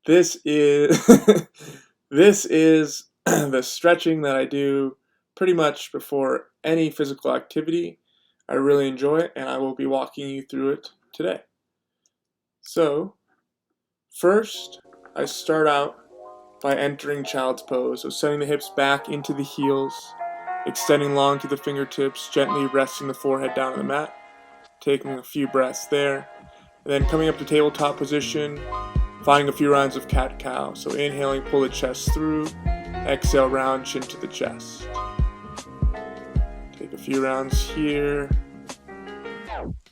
This is this is the stretching that I do pretty much before any physical activity. I really enjoy it, and I will be walking you through it today. So, first, I start out by entering child's pose, so sending the hips back into the heels, extending long to the fingertips, gently resting the forehead down on the mat, taking a few breaths there, and then coming up to tabletop position, finding a few rounds of cat-cow. So inhaling, pull the chest through, exhale, round chin to the chest. Take a few rounds here,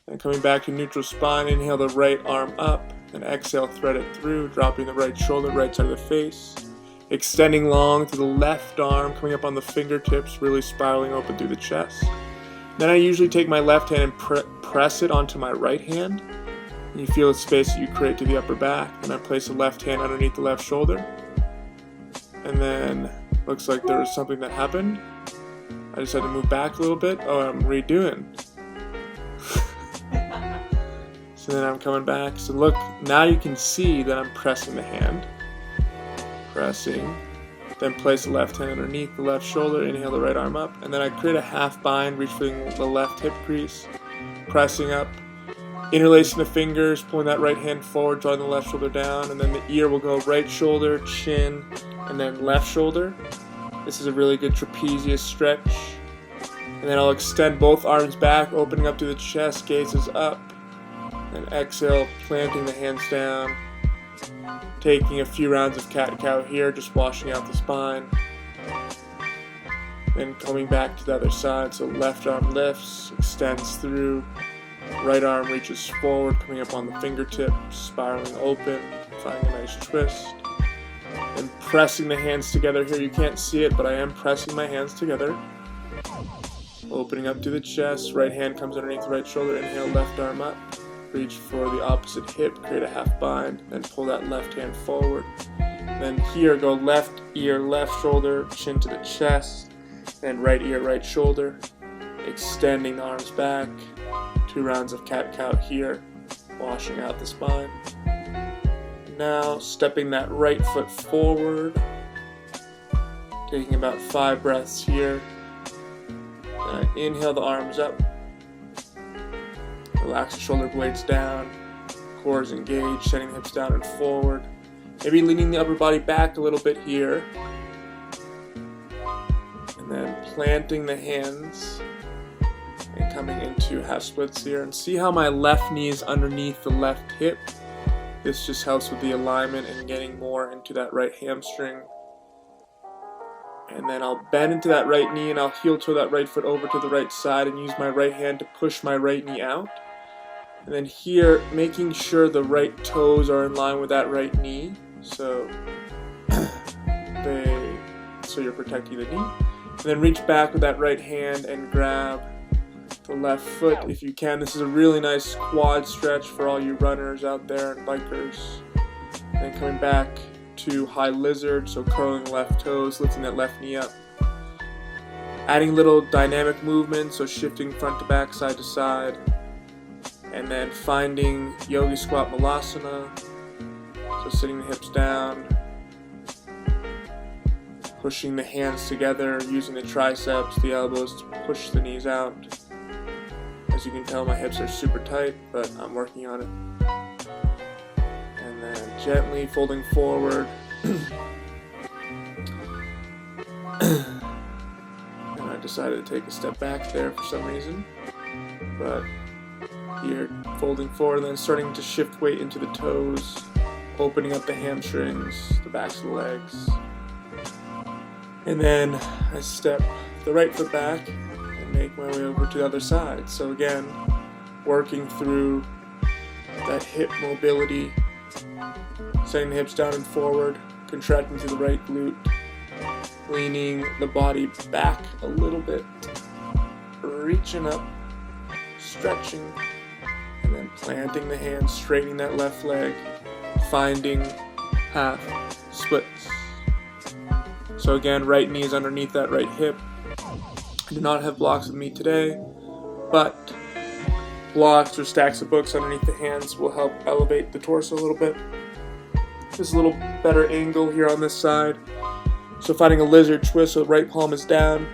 and coming back to neutral spine, inhale the right arm up, and exhale, thread it through, dropping the right shoulder, right side of the face, extending long to the left arm, coming up on the fingertips, really spiraling open through the chest. Then I usually take my left hand and press it onto my right hand. You feel the space that you create to the upper back, and I place the left hand underneath the left shoulder. And then, looks like there was something that happened. I just had to move back a little bit. Oh, I'm redoing. So then I'm coming back. So look, now you can see that I'm pressing the hand. Pressing. Then place the left hand underneath the left shoulder, inhale the right arm up, and then I create a half bind, reaching the left hip crease, pressing up, interlacing the fingers, pulling that right hand forward, drawing the left shoulder down, and then the ear will go right shoulder, chin, and then left shoulder. This is a really good trapezius stretch. And then I'll extend both arms back, opening up to the chest, gazes up, and exhale, planting the hands down. Taking a few rounds of cat-cow here, just washing out the spine. Then coming back to the other side, so left arm lifts, extends through, right arm reaches forward, coming up on the fingertips, spiraling open, finding a nice twist. And pressing the hands together here, you can't see it, but I am pressing my hands together. Opening up to the chest, right hand comes underneath the right shoulder, inhale, left arm up. Reach for the opposite hip, create a half bind, then pull that left hand forward. Then here, go left ear, left shoulder, chin to the chest, then right ear, right shoulder, extending the arms back. 2 rounds of cat-cow here, washing out the spine. Now, stepping that right foot forward, taking about 5 breaths here. Then I inhale the arms up. Relax the shoulder blades down, core is engaged, sending the hips down and forward. Maybe leaning the upper body back a little bit here. And then planting the hands and coming into half splits here. And see how my left knee is underneath the left hip? This just helps with the alignment and getting more into that right hamstring. And then I'll bend into that right knee and I'll heel toe that right foot over to the right side and use my right hand to push my right knee out. And then here, making sure the right toes are in line with that right knee, so you're protecting the knee. And then reach back with that right hand and grab the left foot if you can. This is a really nice quad stretch for all you runners out there and bikers. And then coming back to high lizard, so curling left toes, lifting that left knee up. Adding little dynamic movement, so shifting front to back, side to side. And then finding yogi squat malasana, so sitting the hips down, pushing the hands together, using the triceps, the elbows to push the knees out. As you can tell, my hips are super tight, but I'm working on it. And then gently folding forward. And I decided to take a step back there for some reason, but here, folding forward and then starting to shift weight into the toes, opening up the hamstrings, the backs of the legs. And then I step the right foot back and make my way over to the other side. So again, working through that hip mobility, setting the hips down and forward, contracting to the right glute, leaning the body back a little bit, reaching up, stretching, and then planting the hands, straightening that left leg, finding half splits. So again, right knee is underneath that right hip. I do not have blocks with me today, but blocks or stacks of books underneath the hands will help elevate the torso a little bit. There's a little better angle here on this side. So finding a lizard twist so the right palm is down.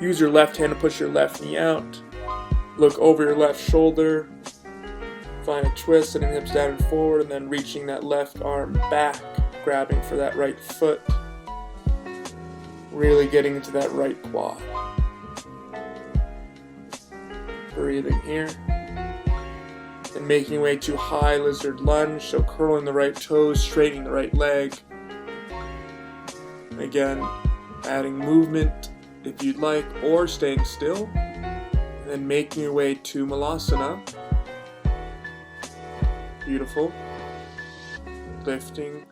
Use your left hand to push your left knee out. Look over your left shoulder. Find a twist, sitting hips down and forward, and then reaching that left arm back, grabbing for that right foot. Really getting into that right quad. Breathing here. And making your way to high lizard lunge, so curling the right toes, straightening the right leg. Again, adding movement if you'd like, or staying still. And then making your way to Malasana. Beautiful. Lifting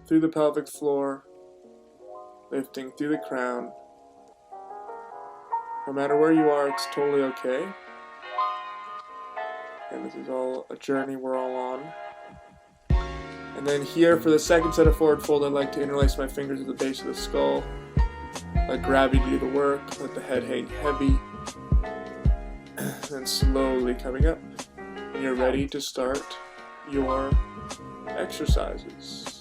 through the pelvic floor, lifting through the crown. No matter where you are, it's totally okay. And this is all a journey we're all on. And then here for the second set of forward fold, I'd like to interlace my fingers at the base of the skull. Let gravity do the work, let the head hang heavy. And slowly coming up. And you're ready to start your exercises.